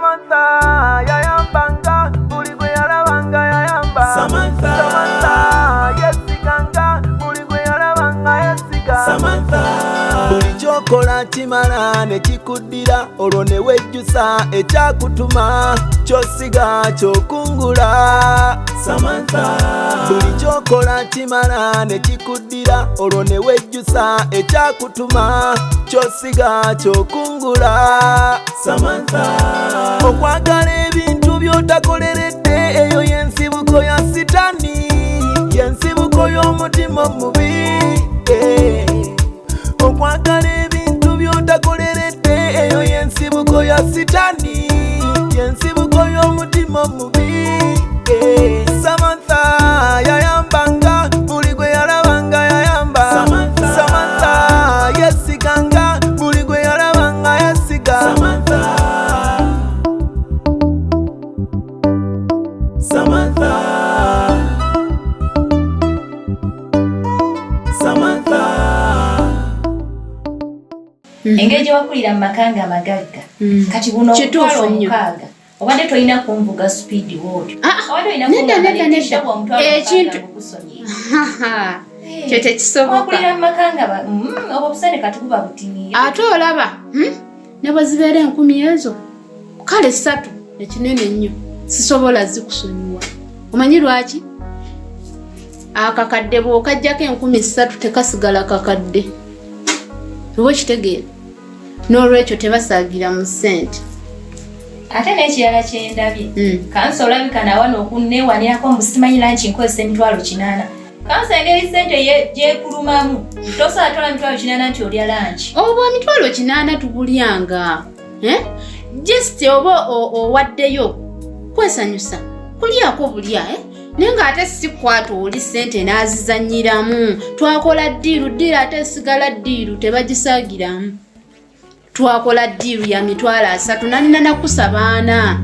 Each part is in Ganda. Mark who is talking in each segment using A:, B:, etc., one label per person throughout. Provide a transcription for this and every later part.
A: Samantha yayambanga buli gwe yalabanga yayamba. Samantha yesiganga buli gwe yalabanga yesiga. Samantha buli kyokola kimala ne kikuddira olwo ne wejjusa ekyakutuma kyosiga kyokungula. Samantha buli kyokola kimala ne kikuddira olwo ne wejjusa ekyakutuma kyosiga kyokungula. Samantha okwagala ebintu by'otakoleredde eyo y'ensibuko ya sitani, y'ensibuko y'omutima omubi. Okwagala ebintu by'otakoleredde eyo y'ensibuko ya sitani, y'ensibuko y'omutima omubi. Samantha yayambanga buli gwe yalabanga yayamba. Samantha yesiganga buli gwe yalabanga yesiga. Samantha
B: engeri wakulira mu makanga amagagga kati buno okutwala omukaaga obadde tolina kumvuga speed word
C: ekintu kyo tekisoboka
B: wakulira mu makanga obwo busane kati buba butiniye
C: ate olaba ne bwe zibeera 10 ezo kale 3 ekinene nnyo sisobola zikusonyiwa. Omanyi lwaki? Akakadde bw'okajjako 3,000 tekasigala kakadde. Oba kitegeera n'olwekyo tebasaagira mu ssente.
B: Ate n'ekirala kyendabye kansa olabika nawa n'okunneewanirako mbusimanyira nti nkozesa emitwalo 8. Kansa engeri ssente gyekulumamu tosobola tola mitwalo 8 nti olya lanchi.
C: Obwo emitwalo 8 tubulyanga just oba owaddeyo kwesanyusa kulyako bulya naye ng'ate si kwata oli ssente n'azizannyiramu. Twakola ddiiru ate esigala ddiiru tebagisaagiramu. Twakola ddiiru ya mitwalo 3 nanina nakusaba 4.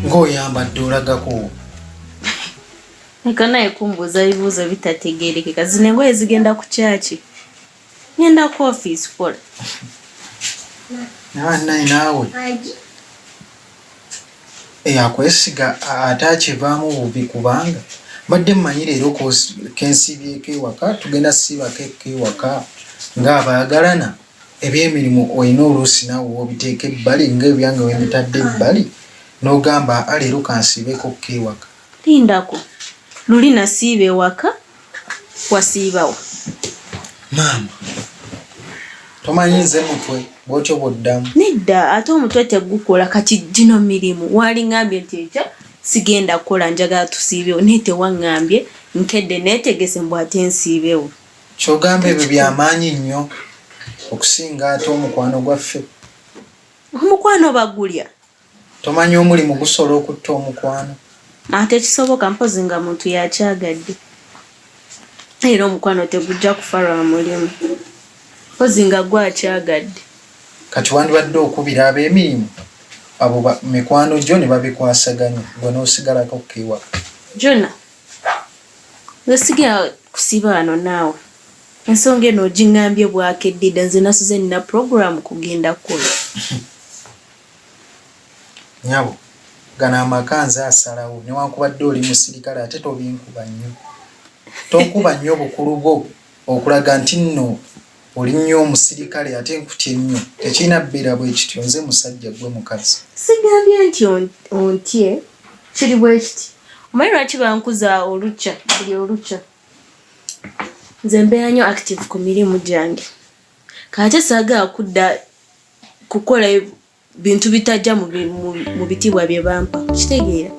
D: Ng'oyambadde olagako.
E: Eka naye kumbuuza bibuuzo bitategeerekeka. Zino engoye zigenda ku kyaki? Ngenda ku office kola.
D: Naawe akwesiga ate akivaamu bubi kubanga badde mmanyi leero kensibyeko ewaka tugenda siibako ewaka ng'abaagalana ebyemirimu olina oluusi naawe wobiteeka ebbali ng'ebyange webitadde ebbali n'ogamba leero kansiibeko ewaka.
E: Lindako luli nasiiba ewaka wasiibawo.
D: Maama tomanyi nze mutwe bwotyo bwoddamu.
E: Nedda ate omutwe tegukola kati gino mirimu waliŋŋambye nti ekyo sigenda kukola njagala tusiibewo naye tewaŋŋambye nkedde neetegese mbw ate nsiibewo.
D: Kyogamba ebyo byamaanyi nnyo okusinga ate omukwano gwaffe.
E: Omukwano bagulya.
D: Tomanyi omulimu gusobola okutta omukwano.
E: Ate kisoboka mpozi nga muntu yakyagadde. Era omukwano tegujja kufa lwa mulimu. Mpozi nga gwakyagadde.
D: Kati wandibadde okubira ab'emirimu abo mikwano gyo ne babikwasaganya gwe n'osigalako kewaka.
E: Jona nze sigenda kusiba wano naawe. Ensonga eno ogiŋŋambye bwakeddida nze nasuze nina program kugenda kukola.
D: Nyabo gano amaka nze asalawo newankubadde oli musirikale ate tobinkuba nnyo. Tonkuba nnyo bukulu bwo okulaga nti nno oli nnyo omusirikale ate nkutye nnyo. Tekirina bbeera bwe kityo nze musajja gwe mukazi.
E: Sigambye nti ontye kiri bwe kiti. Omanyi lwaki bankuza olukya buli olukya? Nze mbeera nnyo active ku mirimu gyange. Kate saagala kudda kukola bintu bitajja mu bitibwa bye bampa. Kitegeera?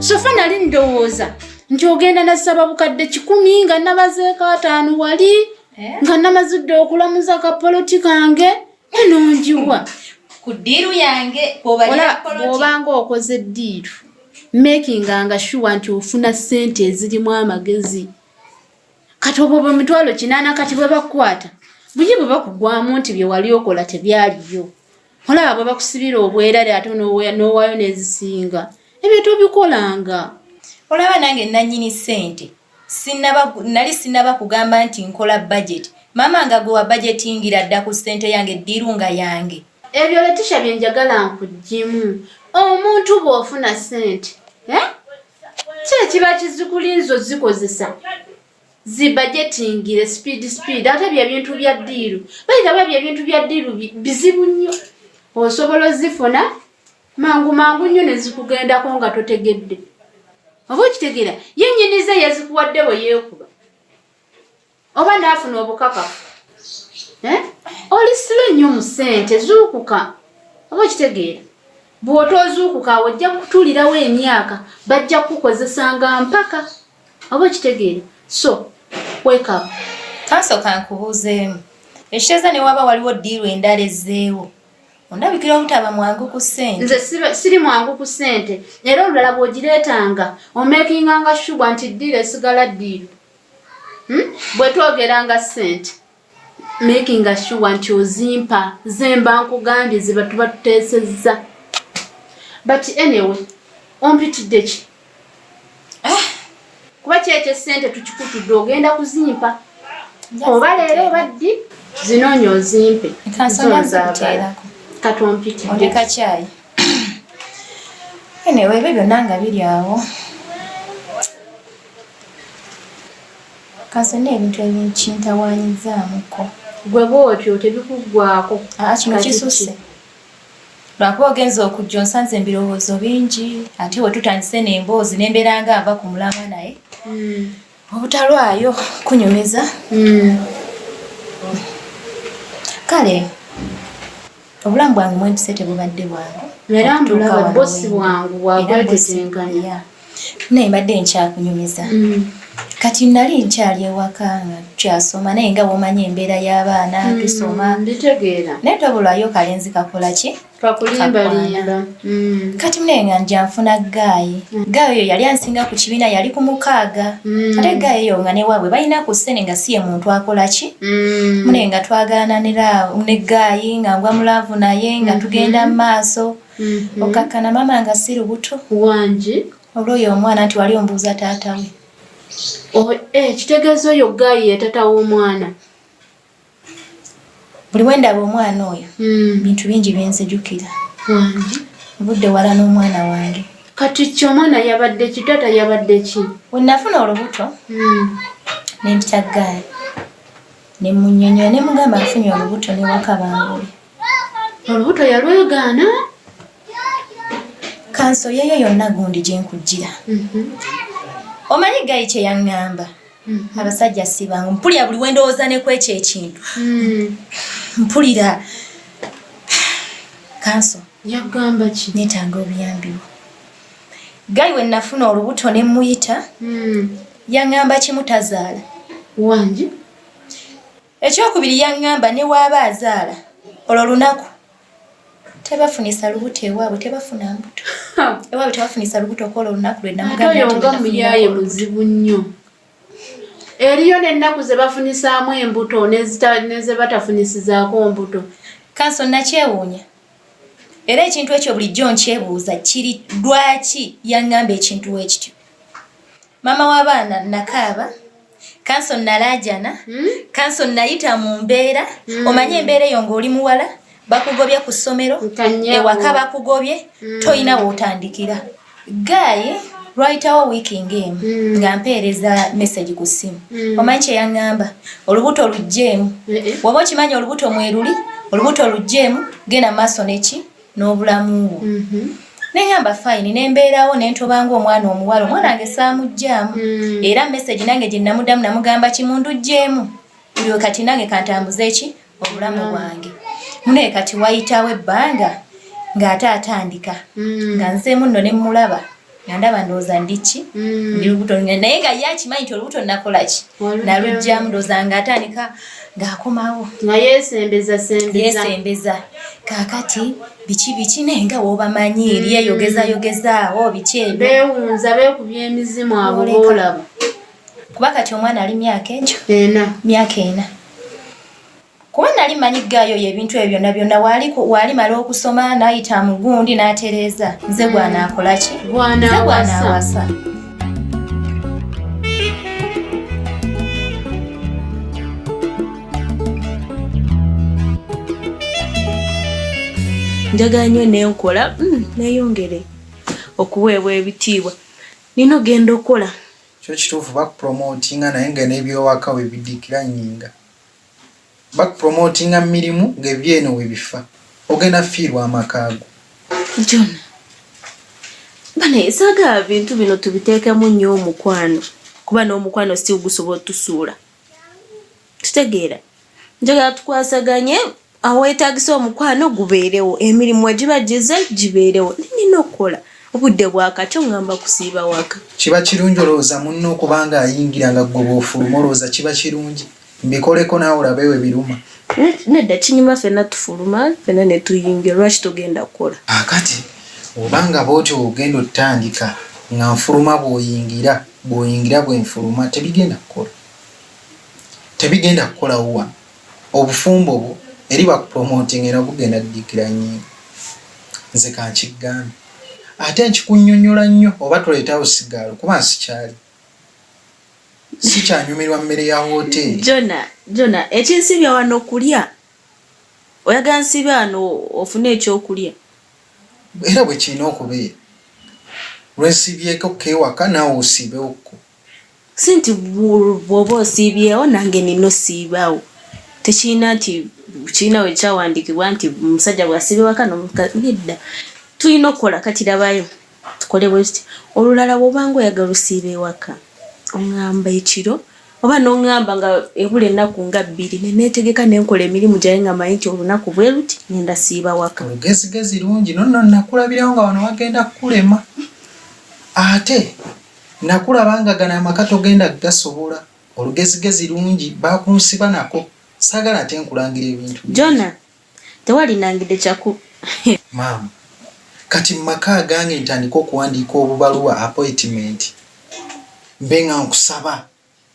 C: Sofa nali ndowooza nti ogenda nasaba bukadde 10 nga nabazeeko 5 wali nga namazudde okulamuza kapoloti kange enonjiwa
B: ku ddiiru yange
C: obanga okoze ddiiru making nga sure nti ofuna ssente ezirimu amagezi. kati obwo bwe mitwalo 8 kati bwe bakwata buye bwe bakugwamu nti bye wali okola tebyaliyo olaba bwe bakusibira obwerale ate n'owaayo n'ezisinga ebyo tobikolanga.
B: Olaba nange nannyini ssente nali sinnaba kugamba nti nkola budget mama nga gwe wa budgetingira dda ku ssente yange ddirunga yange.
C: Ebyo Leticia bye njagala nkuggimu omuntu bw'ofuna ssente ki ekiba kizikulinzo zikozesa zibudgetingire speed ate bye bintu bya ddiiru bayita bye bintu bya ddiiru bizibu nnyo osobola ozifuna mangu nnyo ne zikugendako nga totegedde oba okitegeera yennyinize yazikuwadde bwe yeekuba oba naafuna obukakafu oli silo nnyo mu ssente zuukuka oba okitegeera bw'otoozuukuka awo ojja kutulirawo emyaka bajja kukukozesanga mpaka oba okitegeera so wake up.
B: Kansooka nkubuuzeemu ekiteeza ne waba waliwo ddiiru endala ezzeewo ondabikira obutaba mwangu ku ssente.
C: Nze siri mwangu ku ssente era olulala bw'ogireetanga omeekinganga shuba nti ddiiru esigala ddiiru bwe twogeranga ssente makinga sure nti ozimpa zemba nkugambye ziba tuba tuteesezza but anyway ompitidde ki kuba kyekyo ssente tukikutudde ogenda kuzimpa oba leero oba ddi zinoonya ozimpe kati ompitidde
B: kacyayi anyway ebyo byonna nga biri awo kansona ebintu ebinkintawaanyizaamuko
C: gwe bwotyo tebikuggwako
B: kino kisusse lwakuba ogenza okujja onsanze ebirowoozo bingi ate we tutandise n'emboozi nembeera nga ava ku mulamwa naye obutalwayo kunyumiza kale obulamu bwange mwempise tebubadde bwangu
C: era mbulaba bosi bwangu bwagwetetenkanya
B: naye mbadde nkyakunyumiza kati nali nkyali ewaka nga tukyasoma naye nga bw'omanyi embeera y'abaana tusoma
C: nditegeera
B: naye tobulwayo kalenzi kakola ki
C: kakulimbalimba
B: kati naye nga nja nfuna gaayi gaayi oyo yali ansinga ku kibiina yali ku 6 ate gaayi eyo nga newaabwe balina ku ssene nga si ye muntu akola ki mune nga twagaana ne gaayi nga ngwa mulaavu naye nga tugenda mu maaso okakkana mama nga si lubuto
C: wangi
B: olwoyo omwana nti wali ombuuza taata we
C: kitegeeza oyo gaayi ye tata w'omwana
B: buli wendaba omwana oyo bintu bingi byenzijukira obudde wala n'omwana wange
C: kati kyomwana yabadde ki tata yabadde ki
B: wenafuna olubuto nempita gaayi nemunyonyola nemugamba afunye olubuto newaka bangule
C: olubuto yalwegaana
B: kanso yeyo yonna gundi gyenkujjira omanyi gaayi kye yaŋŋamba abasajja sibangu mpulira buli wendowooza nekwekyo ekintu mpulira kanso
C: yagamba ki
B: neetaaga obuyambiwo gaayi we nafuna olubuto ne muyita yaŋŋamba kimu tazaala
C: wangi
B: ekyokubiri yaŋŋamba ne waaba azaala olwo lunaku tebafunisa lubuto ewaabwe tebafuna mbuto ewaabwe tebafunisa lubuto kola olunaku
C: lwenamugamba muyaye muzibu nnyo eriyo n'ennaku ze bafunisaamu embuto neze batafunisizaako mbuto
B: kanso nakyewuunya era ekintu ekyo bulijjo nkyebuuza kiri lwaki yaŋŋamba ekintu wekityo mama w'abaana nakaaba kanso nalaajana kanso nayita mu mbeera omanye embeera eyo ng'oli muwala bakugobye ku ssomero ewaka bakugobye toyina wootandikira gaayi lwayitawo wiiki ng'emu nga mpeereza message ku ssimu omanyi kye yaŋŋamba olubuto lugjeemu waba okimanyi olubuto mweruli olubuto lugjeemu genda mu maaso neki n'obulamuwo neŋŋamba fayini nembeerawo nentobanga omwana omuwala omwana wange saamuggyaamu era message nange gye namuddamu namugamba kimundugjeemu buli kati nange kantambuze eki obulamu bwange munaye kati wayitawo ebbanga ng'ate atandika nga nzeemu nno ne mulaba nga ndaba ndowooza ndiki ndi lubuto naye nga ye akimanyi nti olubuto nakola ki nalugjamu ndowooza ng'atandika ng'akomawo
C: nga yeesembeza
B: kaakati biki naye nga woobamanyi lyeyogezayogezaawo biki ebyo
C: beewunza beekubya emizimu abo boolaba
B: Kuba kati omwana ali myaka ekyo?
C: Myaka
B: 4. Kuba nali manyi gaayo ebintu ebyo byonna wali mala okusoma n'ayita mu gundi n'atereeza. Nze gwanaakola ki? Gwanaawasa.
E: Njagala nnyo nenkola neeyongere okuweebwa ebitiibwa. Nino genda okola.
D: Kyo kituufu bakupromotinga naye nga n'ebyowaka we biddikira nnyinga. Bakupromotinga mirimu ng'ebyeno we bifa. Ogenda fiirwa amakaago.
E: John, bane saagala bintu bino tubiteekemu nnyo omukwano. Kuba n'omukwano si gusobola tusuula. Tutegeera. Njagala tukwasaganye aweetaagisa omukwano gubeerewo. Emirimu egibagize gibeerewo. Nina okukola. Obudde bwakati ngamba kusiiba waka.
D: Kiba kirungi olowooza munno okubanga ayingira nga ggwe bw'ofuluma olowooza kiba kirungi. Mbikoleko naawe olabe we biruma.
E: Nedda kinyuma ffenna tufuluma ffenna ne tuyingira. Lwaki togenda kukola?
D: Akati obanga bw'otyo ogenda otandika nga nfuluma bw'oyingira bwe nfuluma tebigenda kukola. Tebigenda kukola wa. Obufumbo bwo eri bakupromoting era bugenda ddikira nnyinga. Nze kankigambe. Ate nkikunnyonnyola nnyo oba tuleetawo sigaalo kuba nsikyali. Sikyanyumirwa mmere ya hooteeri.
E: Jona, ekinsibya wano okulya. Oyagala nsibya wano ofune ekyokulya.
D: Era bwe kirina okubeera. Lwensibyeko kewaka naawe osiibewokko.
E: Si nti bw'oba osiibyewo nange nina osiibaawo. Tekirina nti kirina we kyawandiikibwa nti omusajja bw'asiibye waka n'omukazi. Nedda. Tulina okukola kati labayo. Tukole bwe tuti. Olulala bw'obanga oyagala osiibe ewaka. Oŋŋamba ekiro oba n'oŋŋamba nga ebula ennaku nga 2 neneetegeka nenkola emirimu gyaye nga manyi nti olunaku bwe luti ngenda siiba waka.
D: Olugezigezi lungi nonno nakulabirawo nga wano wagenda kukulema. Ate nakulaba nga gano amaka togenda gasobola. Olugezigezi lungi bakunsiba nako. Saagala ate nkulangira ebintu.
E: Jona, tewali nangide kyaku.
D: Maama, kati mu maka gange ntandika okuwandiika obubaluwa appointment. Mbe nga nkusaba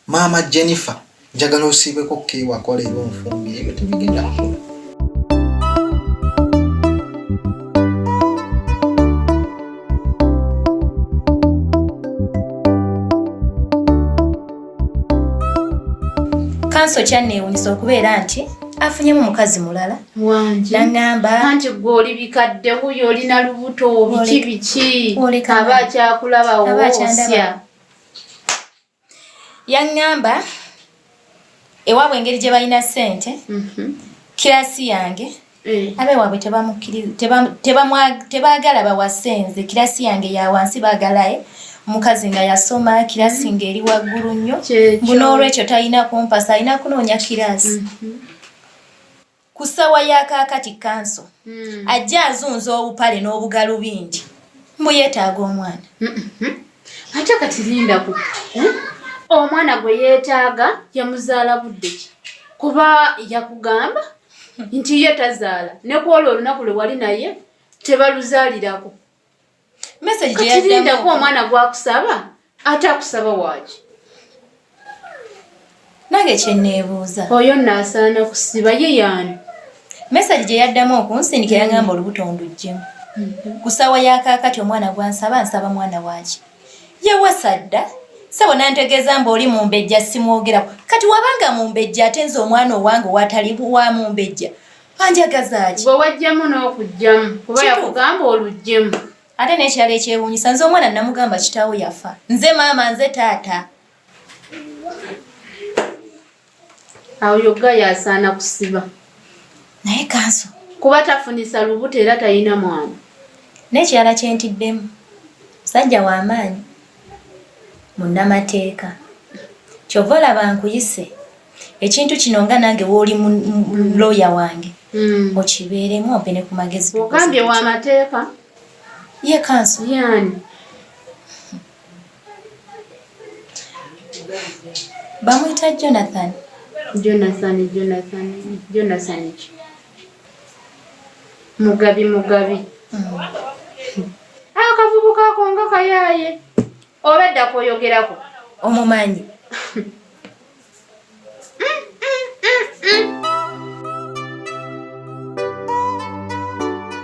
D: maama Jennifer njagala osiibeko kewakola ebyo nfumbire ebyo tebigenda kukola.
B: Kanso kyanneewunyisa okubeera nti afunyemu mukazi mulala. Nangamba
C: anti gwe oli bikadde wuyo olina lubuto biki aba akyakulaba woosya.
B: Yaŋŋamba ewaabwe engeri gye balina ssente kirasi yange abeewaabwe tebaagala bawasenze. Kirasi yange ya wansi baagalaye omukazi nga yasoma kirasi ng'eri waggulu nnyo. N'olwekyo talina kumpasa alina kunoonya kirasi. Ku ssawa y'akaakati kanso ajja azunza obupale n'obugalubindi mbu yeetaaga omwana.
C: Ate kati lindaku omwana gwe yeetaaga yamuzaala budde ki? Kuba yakugamba nti ye tazaala ne kwolwo olunaku lwe wali naye tebaluzaalirako. Kati lindaku omwana gwakusaba ate akusaba waaki?
B: Nange kyenneebuuza
C: oyo naasaana kusiba ye yaani?
B: Message gye yaddamu okunsindikira ngamba olubuto nduggyemu. Ku ssaawa y'akaakati omwana gwansaba nsaba mwana waaki? Yawasa dda sabo nantegeeza mbu oli mumbejja simwogerako. Kati wabanga mumbejja ate nze omwana owange watali wa mumbejja anjagaza ki?
C: Gwe wajjamu n'okugjamu kuba yakugamba oluggyemu.
B: Ate n'ekirala ekyewuunyisa nze omwana namugamba kitaawo yafa. Nze maama nze taata.
C: Awo yogga yasaana kusiba.
B: Naye Kanso
C: kuba tafunisa lubuto era talina mwana.
B: N'ekirala kyentiddemu musajja w'amaanyi munnamateeka. Kyova olaba nkuyise ekintu kino nga nange wooli looya wange okibeeremu ompe ne ku magezi.
C: Ogambye w'amateeka?
B: Ye Kanso
C: yaani
B: bamuyita Jonathan.
C: Jonathan ki? Mugabi. Akavubuka ako nga kayaaye. Obedda kwoyogerako.
B: Omumanyi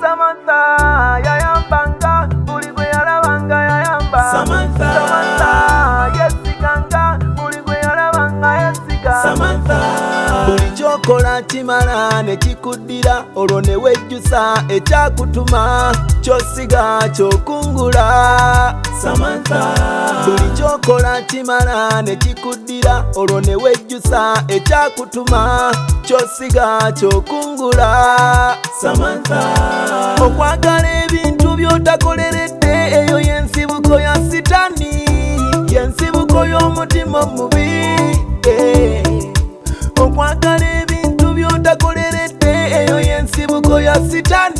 A: Samantha yayambanga buli gwe yalabanga yayamba. Samantha yesiganga buli gwe yalabanga yesiga. Samantha buli kyokola kimala ne kikuddira olwo ne wejjusa ekyakutuma kyosiga kyokungula. Samantha buli kyokola kimala ne kikuddira olwo ne wejjusa ekyakutuma kyosiga kyokungula. Samantha okwagala ebintu by'otakoleredde eyo y'ensibuko ya sitani, y'ensibuko y'omutima omubi. Okwagala ebintu by'otakoleredde eyo y'ensibuko ya sitani.